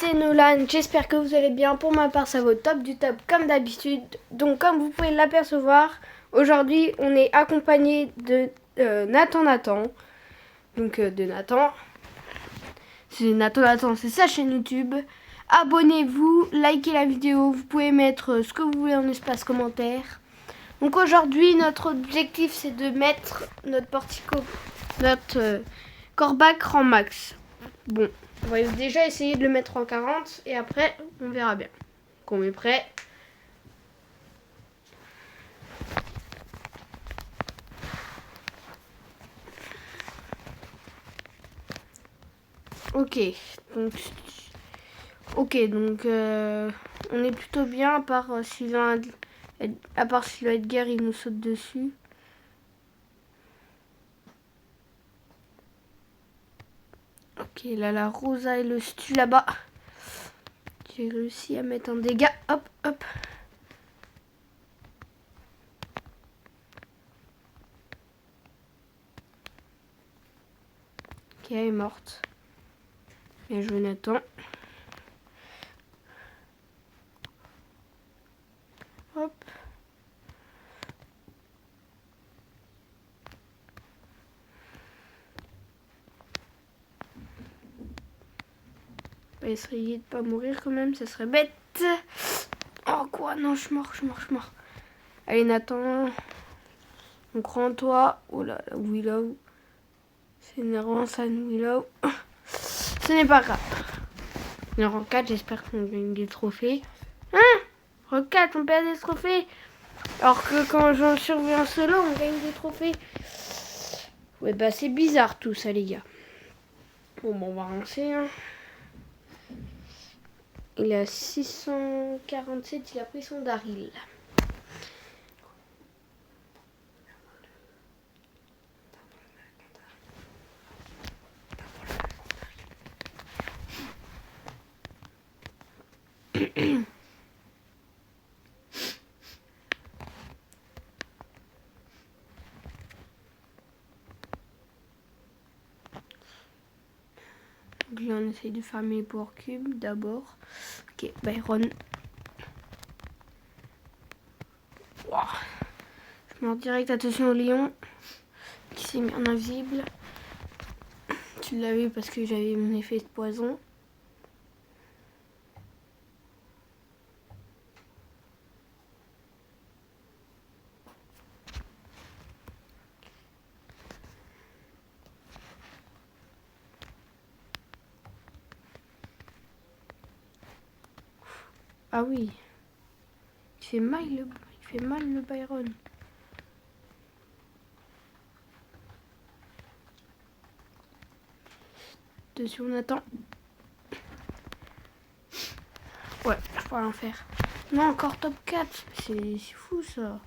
C'est Nolan, j'espère que vous allez bien. Pour ma part, ça va au top du top comme d'habitude. Donc comme vous pouvez l'apercevoir, aujourd'hui on est accompagné de Nathan. Donc de Nathan. C'est Nathan, c'est sa chaîne YouTube. Abonnez-vous, likez la vidéo, vous pouvez mettre ce que vous voulez en espace commentaire. Donc aujourd'hui notre objectif c'est de mettre notre corbac rang max. Bon, on va déjà essayer de le mettre en 40 et après on verra bien. Donc on est prêt. Ok, donc on est plutôt bien à part s'il a Edgar il nous saute dessus. Ok, là la Rosa et le Stu là-bas. J'ai réussi à mettre un dégât. Hop, hop. Ok, elle est morte. Bien joué Nathan. Hop. On va essayer de pas mourir quand même, ça serait bête. Oh quoi, non, je suis mort. Allez Nathan, on croit en toi. Oh là, Willow. C'est énervant ça, Willow. Ce n'est pas grave. Le rang 4, j'espère qu'on gagne des trophées. Hein? Rang 4, on perd des trophées. Alors que quand j'en survis un solo, on gagne des trophées. Ouais, bah c'est bizarre tout ça, les gars. Bon, on va lancer. Hein. Il est à 647, il a pris son Daryl. Donc là, on essaye de farmer les Power Cubes d'abord. Ok, Byron. Wow. Je meurs direct, attention au lion qui s'est mis en invisible. Tu l'as vu parce que j'avais mon effet de poison. Ah oui. Il fait mal le Byron. Dessus on attend. Ouais, je pourrais en faire. Non, encore top 4. C'est fou ça.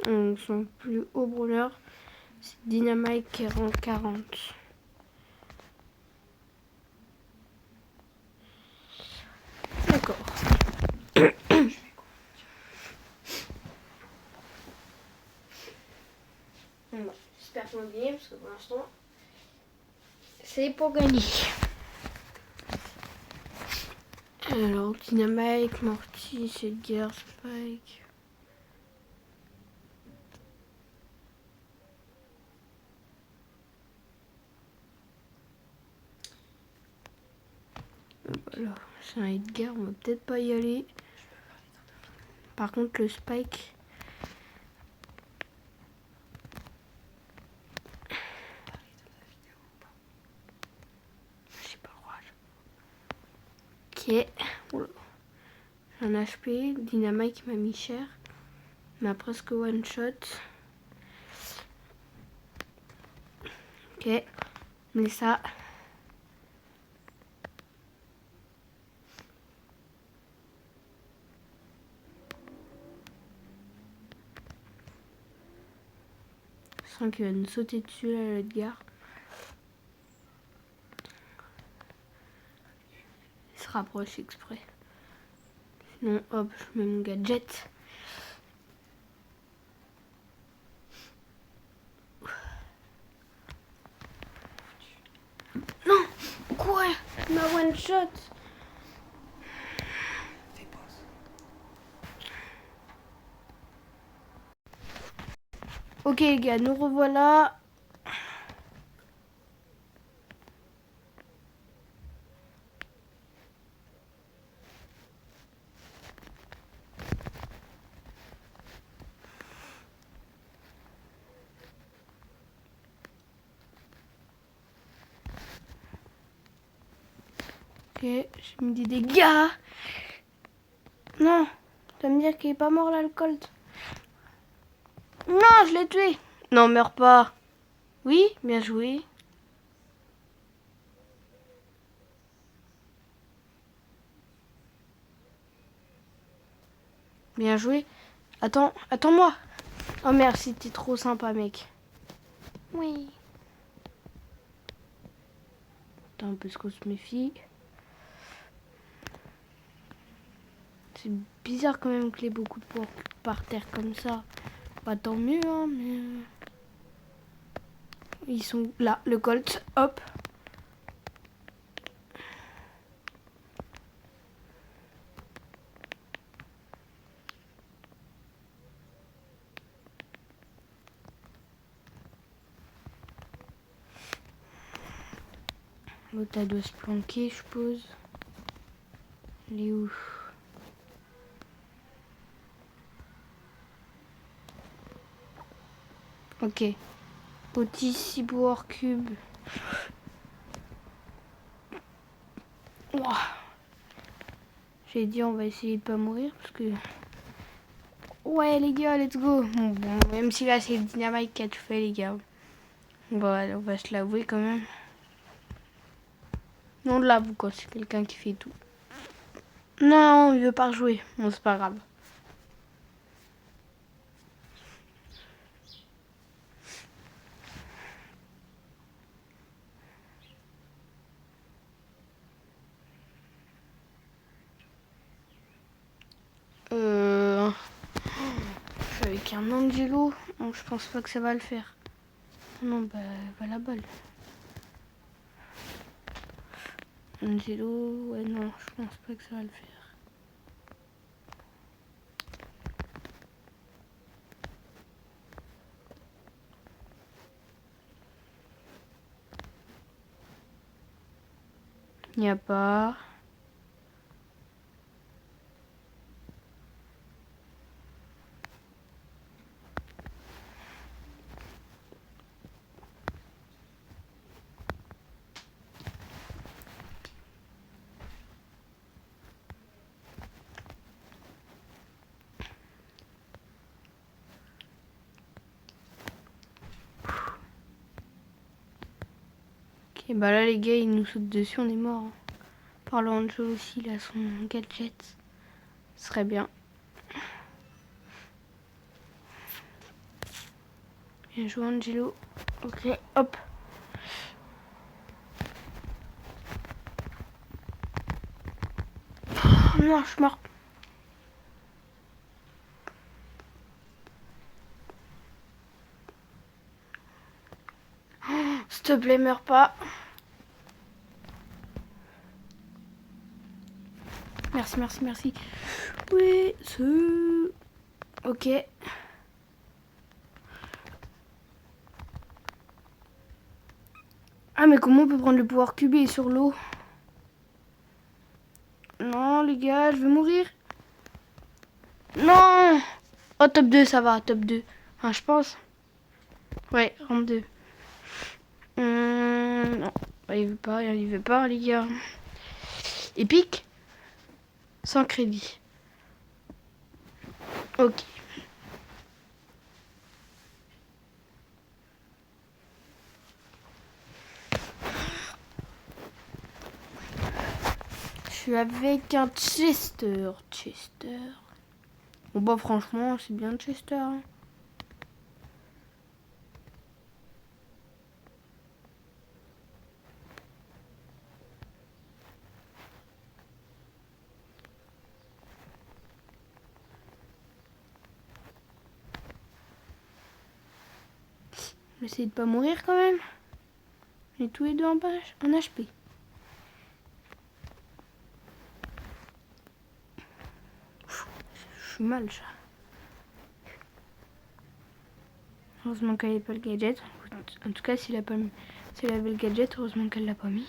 Donc son plus haut brawler, c'est Dynamite qui est rang 40. D'accord. Bon, j'espère qu'on va gagner parce que pour l'instant, c'est pour gagner. Alors, Dynamite, Mortis, Edgar, Spike. Voilà, c'est un Edgar, on va peut-être pas y aller. Par contre, le Spike. J'ai pas le droit. Ok. Oula. J'ai un HP. Dynamite qui m'a mis cher. Mais presque one shot. Ok. Mais ça. Je sens qu'il va nous sauter dessus là, l'Edgar. Il se rapproche exprès. Sinon, hop, je mets mon gadget. Non! Quoi? Ma one shot! Ok les gars, nous revoilà. Ok, j'ai mis des dégâts. Non, tu vas me dire qu'il est pas mort là le Colt. Non, je l'ai tué. Non, meurs pas. Oui, bien joué. Bien joué. Attends, attends-moi. Oh merci, t'es trop sympa mec. Oui. Attends, parce qu'on se méfie. C'est bizarre quand même que les beaucoup de porcs par terre comme ça. Pas tant mieux, hein, mais... Ils sont là, le Colt, hop. L'autre, elle doit se planquer, je suppose. Elle est où? Ok. Otis Cyborg Cube. Ouah. J'ai dit on va essayer de pas mourir parce que... Ouais les gars, let's go. Bon, même si là c'est le dynamite qui a tout fait les gars. Bon, allez, on va se l'avouer quand même. Non, on l'avoue quand c'est quelqu'un qui fait tout. Non, il veut pas rejouer. Bon, c'est pas grave. Avec un Angelo, bon, je pense pas que ça va le faire. Non, bah, la balle. Angelo, ouais, non, je pense pas que ça va le faire. Il n'y a pas. Ok, bah là, les gars, ils nous sautent dessus, on est mort. Hein. Par le Angelo aussi, il a son gadget. Ce serait bien. Bien joué, Angelo. Ok, hop. Oh non, je suis mort. Oh, s'il te plaît, meurs pas. Merci, merci, merci. Oui, ok. Ah, mais comment on peut prendre le pouvoir cubé sur l'eau? Non, les gars, je vais mourir. Non! Oh, top 2, ça va, top 2. Enfin, je pense. Ouais, round 2. Non, il veut pas, les gars. Épique? Sans crédit. Ok. Je suis avec un Chester. Bon, bah, franchement, c'est bien Chester. Hein. On va essayer de pas mourir quand même. On est tous les deux en HP. Je suis mal, ça. Heureusement qu'elle n'avait pas le gadget. En tout cas, si elle avait le gadget, heureusement qu'elle l'a pas mis.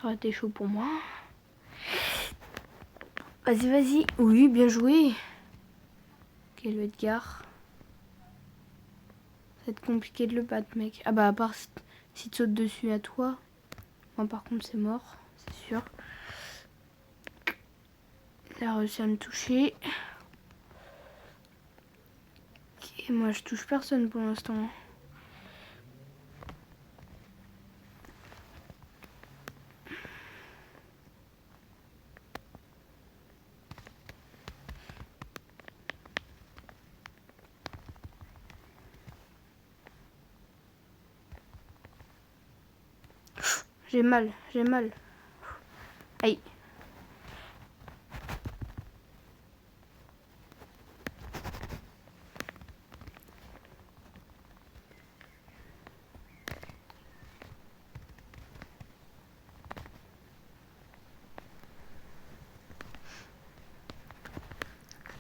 Ça aurait été chaud pour moi. Vas-y, vas-y. Oui, bien joué. Ok, le Edgar. Ça va être compliqué de le battre, mec. Ah bah, à part si tu sautes dessus à toi. Moi, par contre, c'est mort. C'est sûr. Il a réussi à me toucher. Ok, moi, je touche personne pour l'instant. J'ai mal, j'ai mal. Aïe.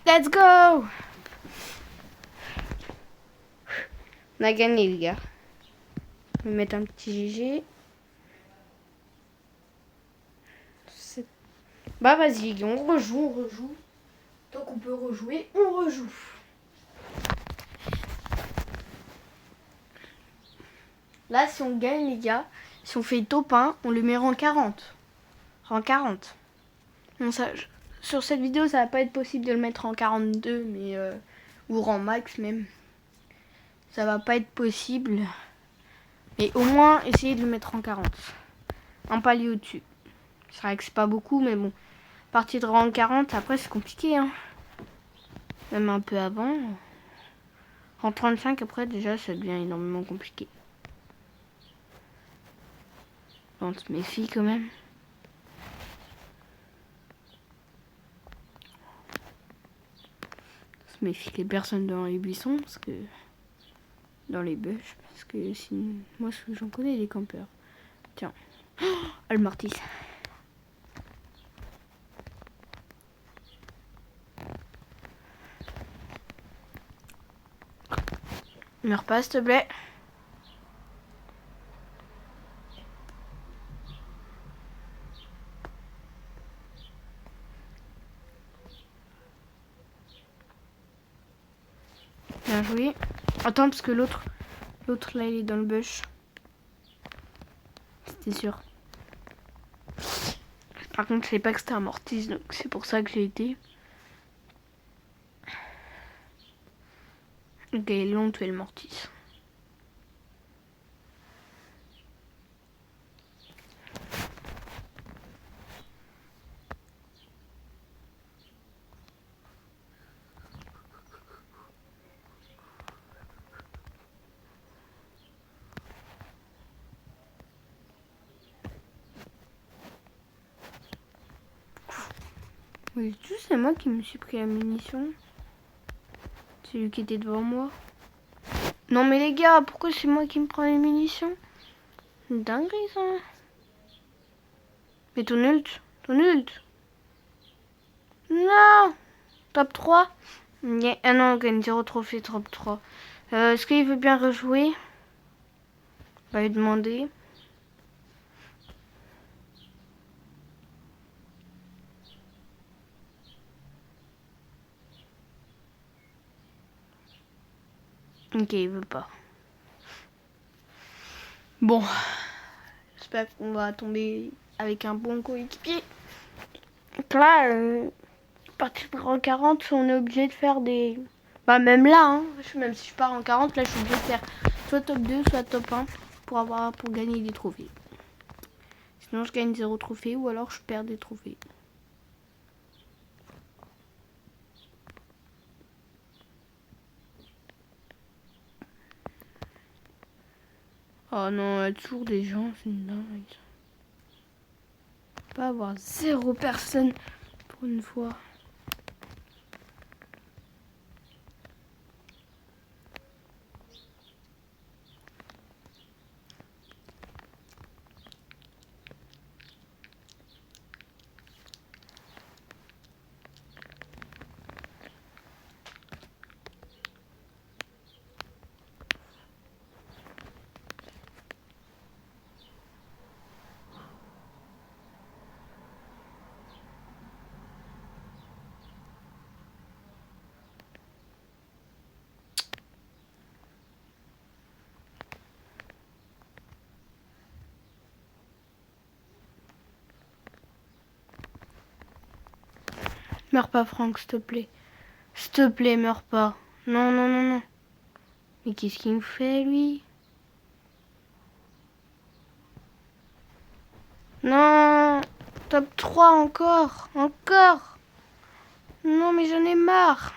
Let's go! On a gagné, les gars. Je vais mettre un petit GG. Bah vas-y, on rejoue. Tant qu'on peut rejouer, on rejoue. Là, si on gagne, les gars, si on fait top 1, on le met en 40. En 40. Bon, sur cette vidéo, ça va pas être possible de le mettre en 42, mais ou rang max même. Ça va pas être possible. Mais au moins, essayer de le mettre en 40. Un palier au-dessus. C'est vrai que c'est pas beaucoup, mais bon. Partir de rang 40, après c'est compliqué. Hein. Même un peu avant. En 35, après déjà, ça devient énormément compliqué. On se méfie quand même. On se méfie les personnes dans les buissons, parce que... Dans les bush, parce que sinon... Moi, j'en connais les campeurs. Tiens. Oh, le mortis. Meurs pas, s'il te plaît. Bien joué. Attends, parce que l'autre là, il est dans le bush. C'était sûr. Par contre, je savais pas que c'était un mortis, donc c'est pour ça que j'ai été. Ok, ils l'ont tué le mortis. Oui, c'est moi qui me suis pris la munition. C'est lui qui était devant moi. Non mais les gars, pourquoi c'est moi qui me prends les munitions? C'est une dinguerie ça. Mais ton ult. Non. Top 3. Ah non, on gagne 0 trophée, top 3. Est-ce qu'il veut bien rejouer? On va lui demander. Ok, il veut pas. Bon. J'espère qu'on va tomber avec un bon coéquipier. Donc là, à partir de rang 40, on est obligé de faire des... Bah même là, hein, même si je pars en 40, là je suis obligé de faire soit top 2, soit top 1 pour gagner des trophées. Sinon je gagne 0 trophée ou alors je perds des trophées. Oh non, il y a toujours des gens, c'est une dingue. Pas avoir 0 personne pour une fois. Meurs pas, Franck, s'il te plaît. S'il te plaît, meurs pas. Non, non, non, non. Mais qu'est-ce qu'il me fait, lui? Non. Top 3 encore. Encore. Non, mais j'en ai marre.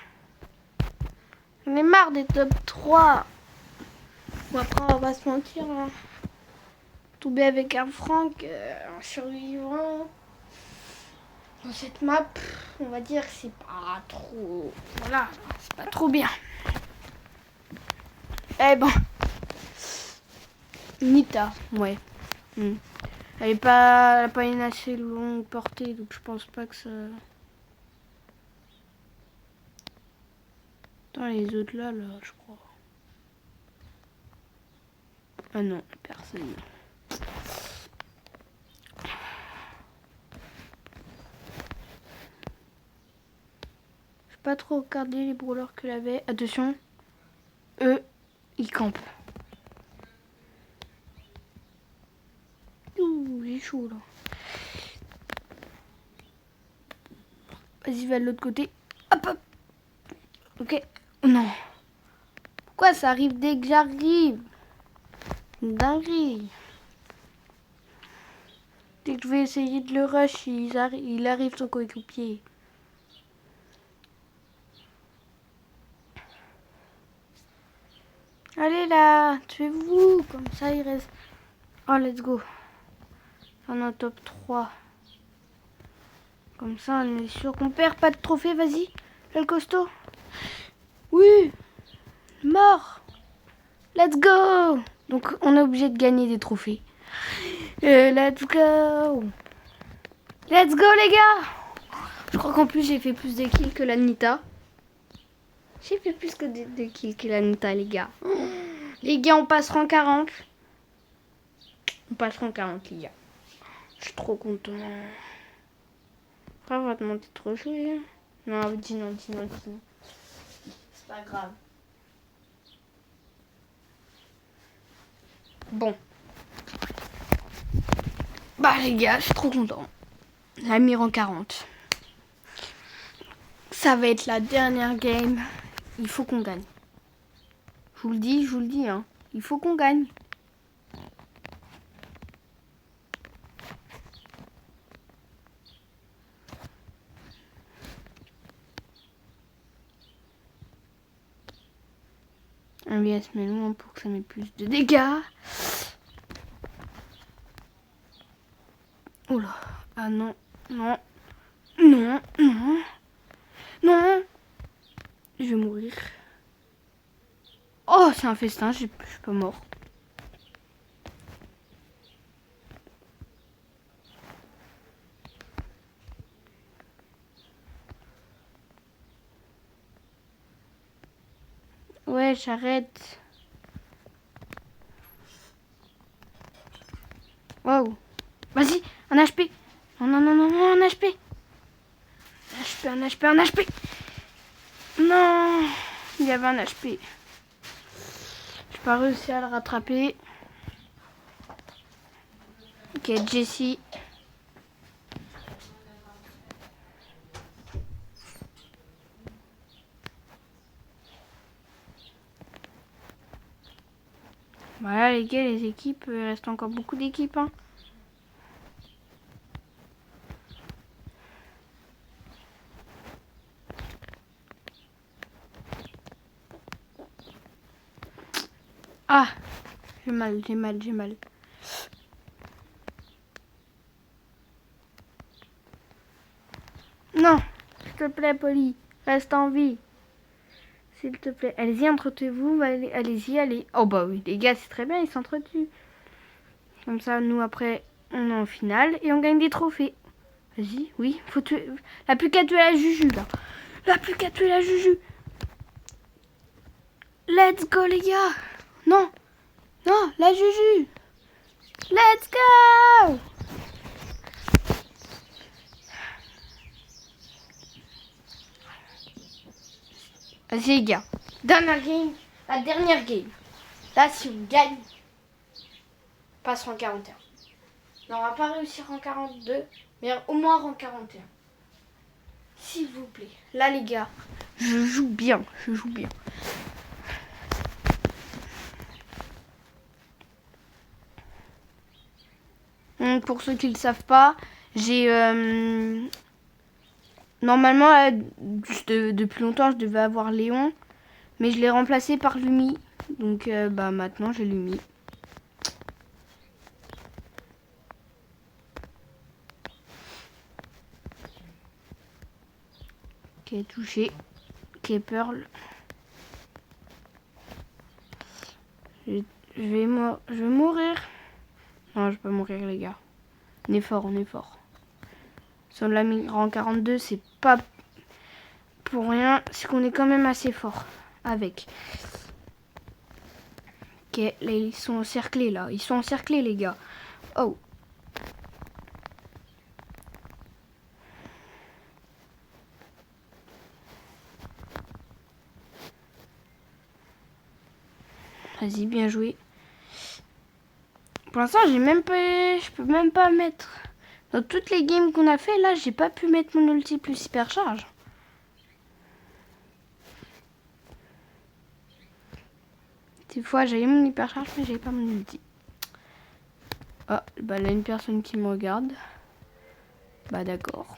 J'en ai marre des top 3. Bon, après, on va pas se mentir. Hein. Tomber avec un Franck, un survivant. Dans cette map, on va dire que c'est pas trop... Voilà, c'est pas trop bien. Eh ben... Nita, ouais. Elle a pas une assez longue portée, donc je pense pas que ça... Attends, les autres là, je crois. Ah non, personne. J'ai pas trop regardé les brawlers que l'avait. Attention, eux, ils campent. Ouh, j'ai chaud là. Vas-y, va de l'autre côté. Hop, hop. Ok. Non. Pourquoi ça arrive dès que j'arrive? Dinguerie. Dès que je vais essayer de le rush, il arrive son coéquipier. Allez là, tuez-vous. Comme ça, il reste... Oh, let's go. On est en top 3. Comme ça, on est sûr qu'on perd pas de trophée. Vas-y, le costaud. Oui. Mort. Let's go. Donc, on est obligé de gagner des trophées. Let's go. Let's go, les gars. Je crois qu'en plus, j'ai fait plus de kills que l'Anita. J'ai fait plus que de kills que l'Anita, les gars. Les gars, on passera en 40. On passera en 40, les gars. Je suis trop content. Après, on va te monter trop jouer. Non, dis non, dis non, dis non. C'est pas grave. Bon. Bah, les gars, je suis trop content. La mire en 40. Ça va être la dernière game. Il faut qu'on gagne. Je vous le dis, hein. Il faut qu'on gagne. Un VS mais loin pour que ça mette plus de dégâts. Oh là. Ah non. Non. Non. Non. Non. Je vais mourir. Oh, c'est un festin. Je suis pas mort. Ouais, j'arrête. Waouh. Vas-y, un HP. Non, non, non, non, non, un HP. Un HP, un HP. Non, il y avait un HP. J'ai pas réussi à le rattraper. Ok, Jessie. Voilà les gars, les équipes, il reste encore beaucoup d'équipes. Hein. Ah, j'ai mal, j'ai mal, j'ai mal. Non, s'il te plaît, Polly, reste en vie. S'il te plaît, allez-y, entretenez-vous, allez-y, allez. Oh bah oui, les gars, c'est très bien, ils s'entretuent. Comme ça, nous, après, on est en finale et on gagne des trophées. Vas-y, oui, faut tuer. La plus qu'à tuer la Juju, là. La plus qu'à tuer la Juju. Let's go, les gars. Non, non, la Juju. Let's go. Vas-y, les gars. Dernière game. La dernière game. Là, si on gagne, on passe en 41. On va pas réussir en 42, mais au moins en 41. s'il vous plaît. Là, les gars, je joue bien. Pour ceux qui ne le savent pas, j'ai... Normalement, depuis longtemps, je devais avoir Léon. Mais je l'ai remplacé par Lumi. Donc, maintenant, j'ai Lumi. Ok, touché. Ok, Pearl. Je vais mourir. Non, je vais pas mourir, les gars. On est fort. Sur la rang 42, c'est pas pour rien. C'est qu'on est quand même assez fort avec. Ok, là, ils sont encerclés, là. Ils sont encerclés, les gars. Oh. Vas-y, bien joué. Pour l'instant, je peux même pas mettre... Dans toutes les games qu'on a fait, là, j'ai pas pu mettre mon ulti plus hypercharge. Des fois, j'avais mon hypercharge, mais j'avais pas mon ulti. Ah, là, une personne qui me regarde. D'accord.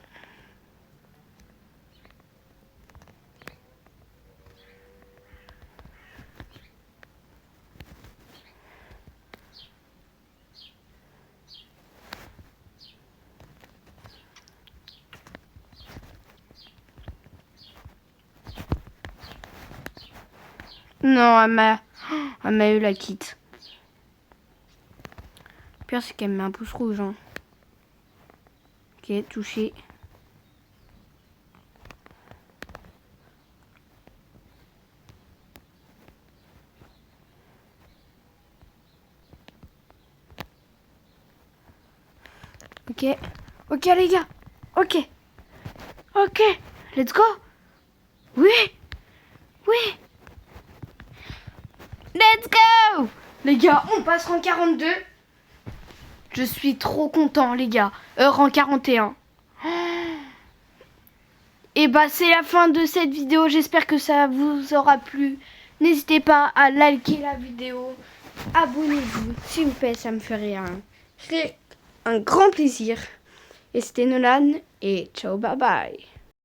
Non, elle m'a eu la quitte. Le pire, c'est qu'elle me met un pouce rouge. Hein. Ok, touché. Ok, les gars. Ok, let's go. Oui. Let's go. Les gars, on passe rang 42. Je suis trop content, les gars. Rang 41. Et c'est la fin de cette vidéo. J'espère que ça vous aura plu. N'hésitez pas à liker la vidéo. Abonnez-vous, s'il vous plaît, ça me ferait un grand plaisir. Et c'était Nolan. Et ciao, bye bye.